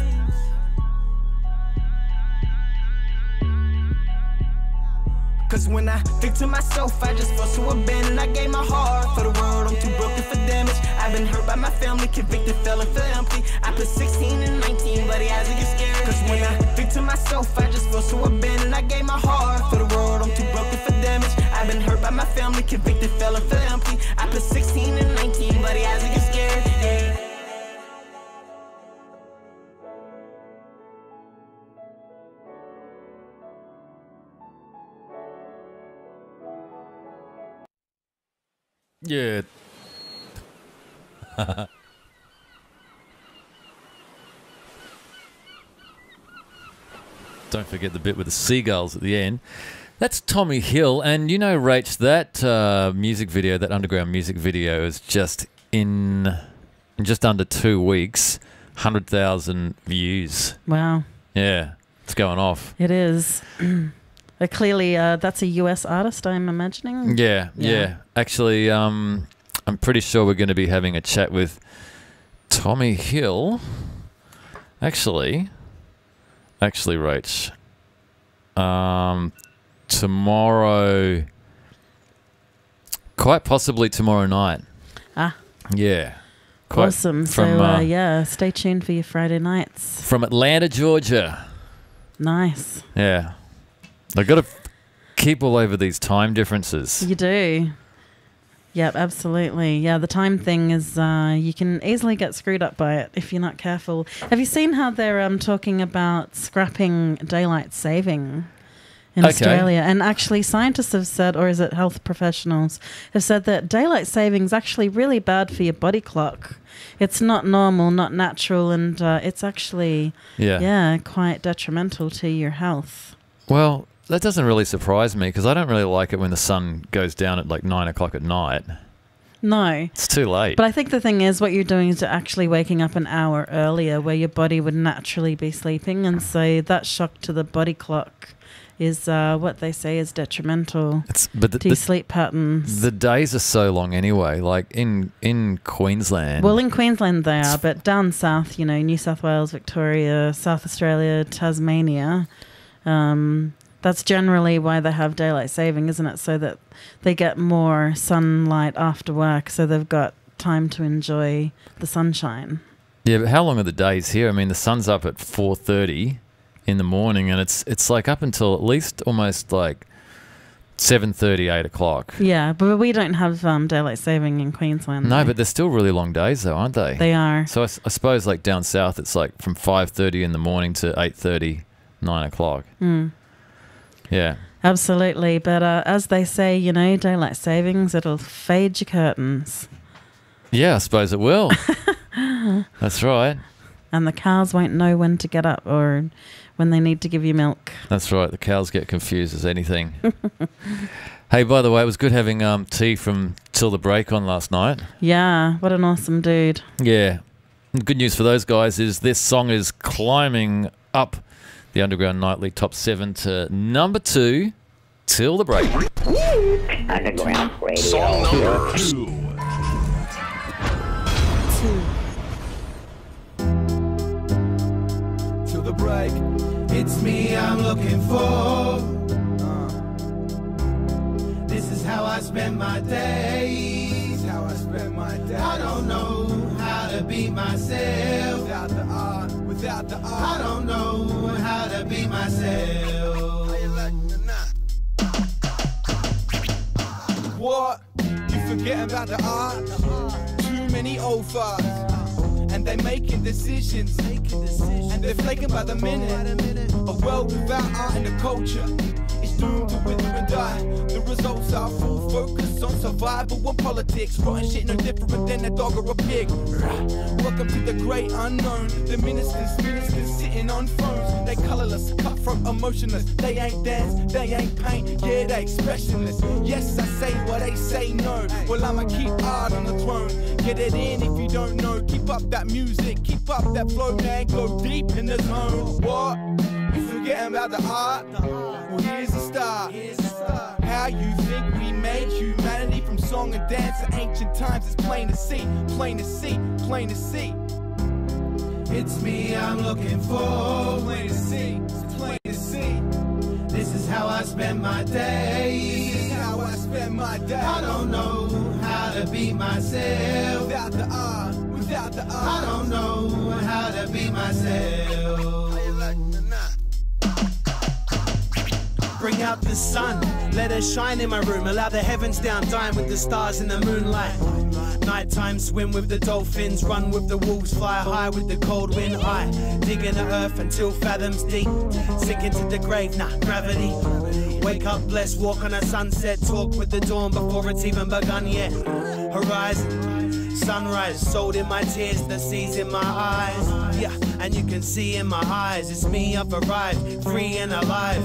Cause when I think to myself, I just feel so abandoned. I gave my heart for the world, I'm too broken for damage. I've been hurt by my family, convicted, feeling feel empty. I put 16 and 19, but he has to get scared. Cause when I think to myself, I just feel so abandoned. I gave my heart for the world, I'm too broken for damage. I've been hurt by my family, convicted, feeling feel empty. I put 16 and 19, but he has to get scared. Yeah. Yeah. Don't forget the bit with the seagulls at the end. That's Tommy Hill, and you know, Rach, that music video, that underground music video, is just in just under 2 weeks, 100,000 views. Wow. Yeah, it's going off. It is. Clearly, that's a US artist, I'm imagining. Yeah. Actually, I'm pretty sure we're going to be having a chat with Tommy Hill. Actually, Rach, tomorrow, quite possibly tomorrow night. Ah. Yeah. Awesome. So, stay tuned for your Friday nights. From Atlanta, Georgia. Nice. Yeah. I've got to keep all over these time differences. You do. Yep, absolutely. Yeah, the time thing is you can easily get screwed up by it if you're not careful. Have you seen how they're talking about scrapping daylight saving in Australia? And actually scientists have said, or is it health professionals, have said that daylight saving is actually really bad for your body clock. It's not normal, not natural, and it's actually quite detrimental to your health. Well, that doesn't really surprise me because I don't really like it when the sun goes down at like 9 o'clock at night. No. It's too late. But I think the thing is what you're doing is actually waking up an hour earlier where your body would naturally be sleeping. And so that shock to the body clock is what they say is detrimental to your sleep patterns. The days are so long anyway, like in Queensland. Well, in Queensland they are, but down south, New South Wales, Victoria, South Australia, Tasmania, that's generally why they have daylight saving, isn't it? So that they get more sunlight after work, so they've got time to enjoy the sunshine. Yeah, but how long are the days here? I mean, the sun's up at 4:30 in the morning, and it's like up until at least almost like 7:30, 8 o'clock. Yeah, but we don't have daylight saving in Queensland. No, but they're still really long days, though, aren't they? They are. So I suppose like down south, it's like from 5:30 in the morning to 8:30, 9 o'clock. Mm. Yeah. Absolutely. But as they say, daylight savings, it'll fade your curtains. Yeah, I suppose it will. That's right. And the cows won't know when to get up or when they need to give you milk. That's right. The cows get confused as anything. Hey, by the way, it was good having T from Till the Break on last night. Yeah, what an awesome dude. Yeah. And good news for those guys is this song is climbing up the Underground Nightly Top 7 to number 2, Till the Break. Underground Radio. Song number 2. Till the break, it's me I'm looking for. This is how I spend my days. I don't know how to be myself without the art. I don't know how to be myself. What? You forget about the art? Too many old farts. and they making decisions, and they're flaking by the minute. A world without art and a culture is doomed to wither and die. The results are full focus on survival and politics. Rotten shit no different than a dog or a pig. Welcome to the great unknown. The ministers sitting on phones. They colourless, cutthroat, emotionless. They ain't dance, they ain't paint, yeah, they expressionless. Yes, I say what they say no. Well, I'ma keep art on the throne. Get it in if you don't know. Keep up that music, keep up that flow, man. Go deep in the zone. What? You forgetting about the art? Well, here's the start. How you think we made humanity from song and dance to ancient times? It's plain to see, plain to see, plain to see. It's me I'm looking for. Plain to see, it's plain to see. This is how I spend my day. This is how I spend my day. I don't know how to be myself without the art, without the art. I don't know how to be myself. Bring out the sun, let it shine in my room. Allow the heavens down, dine with the stars in the moonlight. Nighttime swim with the dolphins, run with the wolves, fly high with the cold wind. I dig in the earth until fathoms deep, sink into the grave, nah, gravity. Wake up blessed, walk on a sunset, talk with the dawn before it's even begun yet. Horizon, sunrise, sold in my tears, the seas in my eyes. Yeah, and you can see in my eyes, it's me, I've arrived, free and alive.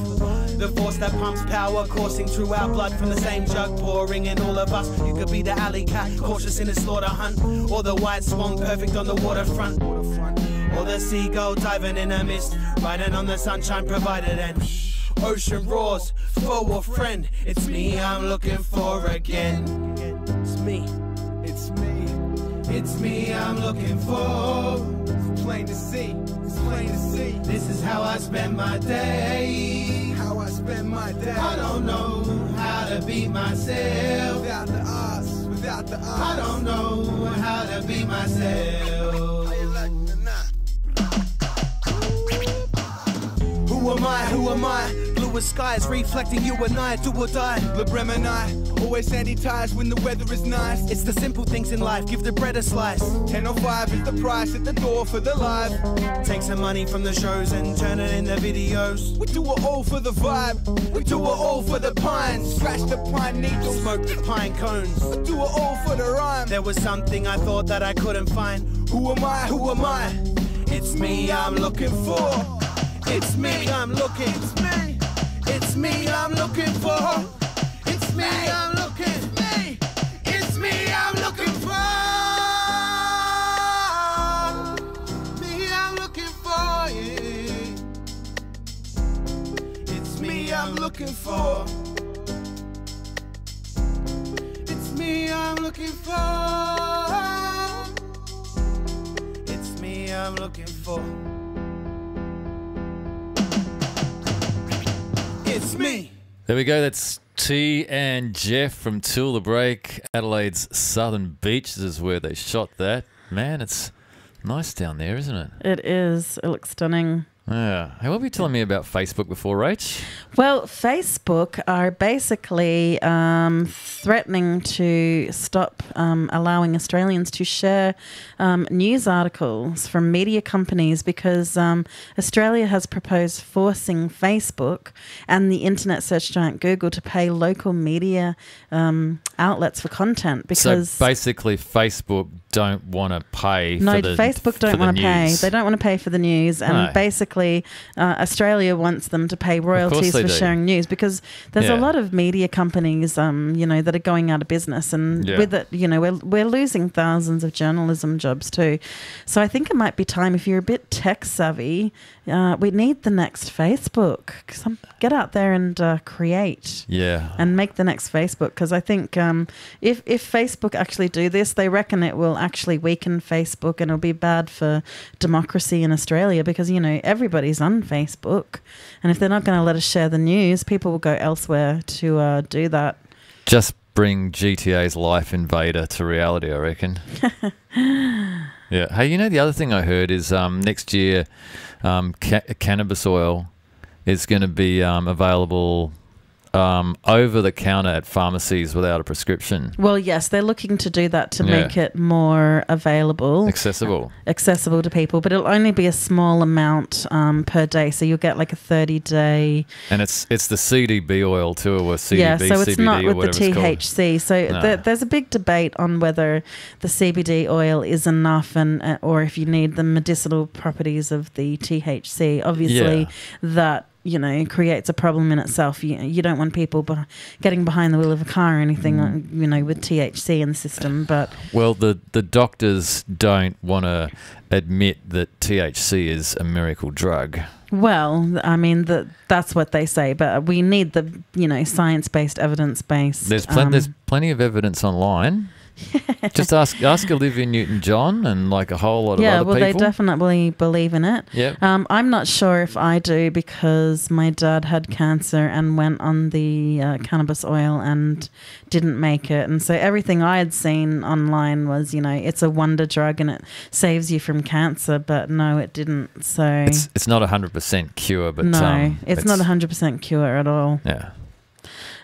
The force that pumps power coursing through our blood from the same jug pouring in all of us. You could be the alley cat, cautious in a slaughter hunt, or the white swan perfect on the waterfront, or the seagull diving in a mist, riding on the sunshine provided. And ocean roars, foe or friend, it's me I'm looking for again. It's me, it's me, it's me I'm looking for. It's plain to see, it's plain to see. This is how I spend my day. How I spend my day. I don't know how to be myself without the arts, without the arts. I don't know how to be myself. Who am I? Who am I? Bluer skies reflecting you and I, do or die. Librem and I, always sandy ties when the weather is nice. It's the simple things in life, give the bread a slice. 10.05 is the price at the door for the live. Take some money from the shows and turn it into videos. We do it all for the vibe, we do it all for the pines. Scratch the pine needles, smoke the pine cones. We do it all for the rhyme. There was something I thought that I couldn't find. Who am I? Who am I? It's me I'm looking for. It's me I'm looking. It's me. It's me I'm looking for. It's me I'm looking. It's me. It's me I'm looking for. Me I'm looking for. Yeah. It's me I'm looking for. It's me I'm looking for. It's me I'm looking for. It's me. There we go. That's T and Jeff from Till the Break. Adelaide's Southern Beaches is where they shot that. Man, it's nice down there, isn't it? It is. It looks stunning. Yeah. Hey, what were you telling me about Facebook before, Rach? Well, Facebook are basically threatening to stop allowing Australians to share news articles from media companies because Australia has proposed forcing Facebook and the internet search giant Google to pay local media outlets for content. Because so basically, Facebook don't want to pay no, for the Facebook don't want to pay. They don't want to pay for the news, and basically, Australia wants them to pay royalties for sharing news because there's a lot of media companies, that are going out of business, and with it, we're losing thousands of journalism jobs too. So I think it might be time, if you're a bit tech savvy, we need the next Facebook. Get out there and create, and make the next Facebook. Because I think if Facebook actually do this, they reckon it will actually weaken Facebook and it'll be bad for democracy in Australia because, everybody's on Facebook. And if they're not going to let us share the news, people will go elsewhere to do that. Just bring GTA's Life Invader to reality, I reckon. Yeah. Hey, the other thing I heard is next year cannabis oil is going to be available over the counter at pharmacies without a prescription. Well, yes, they're looking to do that to make it more available. Accessible to people, but it'll only be a small amount per day. So you'll get like a 30-day. And it's the CBD oil too, or CBD, yeah, so it's CBD not or with the THC. So there's a big debate on whether the CBD oil is enough or if you need the medicinal properties of the THC. Obviously, that creates a problem in itself. You don't want people getting behind the wheel of a car or anything, with THC in the system. But well, the doctors don't want to admit that THC is a miracle drug. Well, I mean that's what they say, but we need the science-based, evidence-based. There's plenty of evidence online. Just ask Olivia Newton-John and like a whole lot of other people. Yeah, well, they definitely believe in it. Yep. I'm not sure if I do because my dad had cancer and went on the cannabis oil and didn't make it. And so everything I had seen online was, it's a wonder drug and it saves you from cancer, but no, it didn't. So it's not 100% cure, but no, it's not 100% cure at all. Yeah.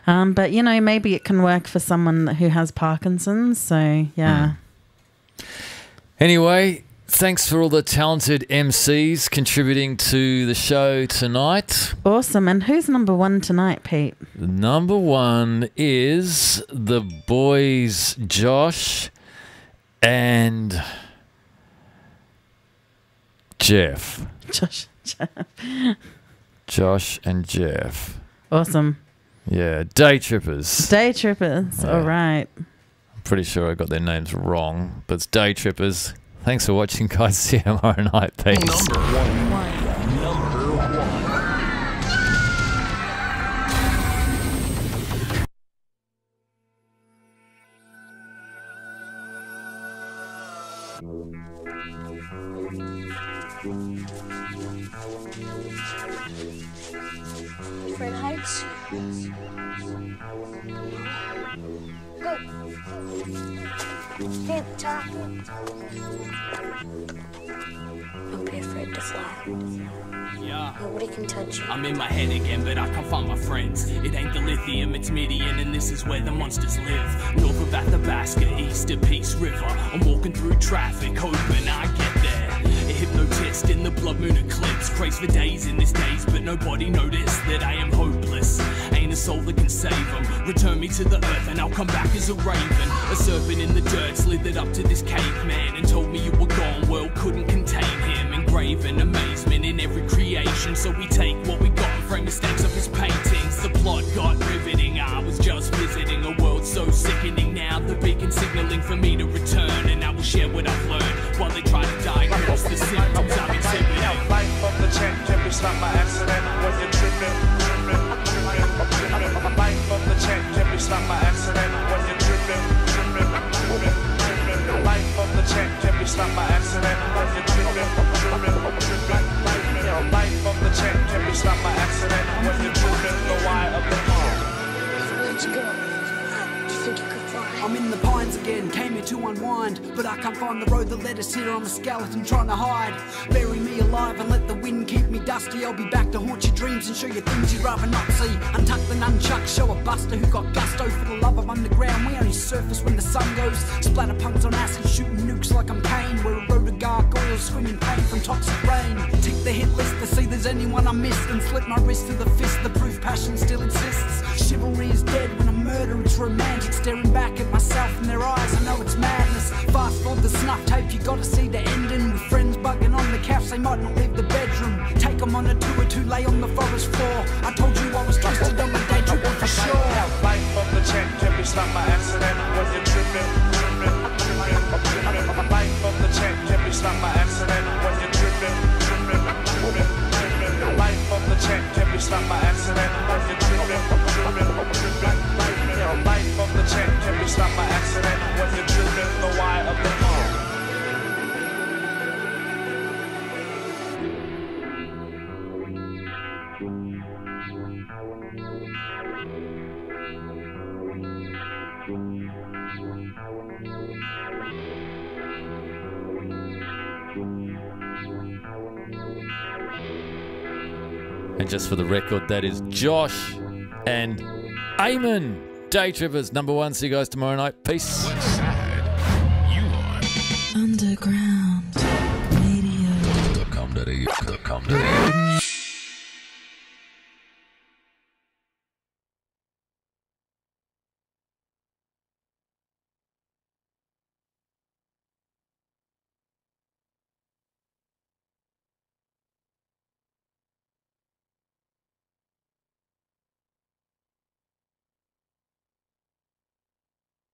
But, maybe it can work for someone who has Parkinson's. So, yeah. Anyway, thanks for all the talented MCs contributing to the show tonight. Awesome. And who's number one tonight, Pete? Number one is the boys, Josh and Jeff. Josh and Jeff. Awesome. Yeah, Day Trippers. Day Trippers, all right. I'm pretty sure I got their names wrong, but it's Day Trippers. Thanks for watching, guys. See you tomorrow night. Peace. Number one. Fred Heights. Good. Stay at the top. Don't be afraid to fly. Yeah. Nobody can touch you. I'm in my head again, but I can't find my friends. It ain't the lithium, it's Midian, and this is where the monsters live. North of Athabasca, east of Peace River. I'm walking through traffic, hoping I get there. A hypnotist in the blood moon eclipse. Craze for days in this daze, but nobody noticed that I am hopeless. Ain't a soul that can save them. Return me to the earth and I'll come back as a raven. A serpent in the dirt slithered up to this caveman and told me you were gone, world couldn't contain him. Engraven amazement in every creation, so we take what we got and frame mistakes of his paintings. The plot got riveting, I was just visiting a world so sickening. Now the beacon signaling for me to return, and I will share what I've learned while they try to diagnose the symptoms I'm exhibiting. Life of the check can be stopped by accident when you're tripping. Life of the check can be stopped by accident when you're tripping. Life of the check can be stopped by accident when you're tripping. Life of the check can be stopped by accident when you're tripping. The wire of the car. Let's go. Do you think you could fly? I'm in the pines again, came here to unwind, but I can't find the road that led us here. I'm a skeleton trying to hide. Bury me alive and let the wind keep me dusty. I'll be back to haunt your dreams and show you things you'd rather not see. Untuck the nunchuck, show a buster who got gusto. For the love of underground, we only surface when the sun goes. Splatter punks on acid, shooting nukes like I'm Kane. We're a road of gargoyles, screaming pain from toxic rain. Tick the hit list to see there's anyone I missed, and slip my wrist to the fist. The proof passion still exists. Chivalry is dead when I murder, it's romantic. Staring back at myself in their eyes, I know it's madness. Fast forward the snuff tape, you gotta see the ending. With friends bugging on the couch, they might not leave the bedroom. Take them on a tour to lay on the forest floor. I told you I was twisted on my day tripper for sure. Life of the check can be stopped by accident when you're tripping. Life of the check can be stopped by accident when you're tripping. Life of the check can be stopped by accident when you're tripping. Life of the check can be stopped by accident when you're tripping. The wire of the car. And just for the record, that is Josh and Amen. Day Trippers, number 1. See you guys tomorrow night. Peace. Underground Radio. .com.au.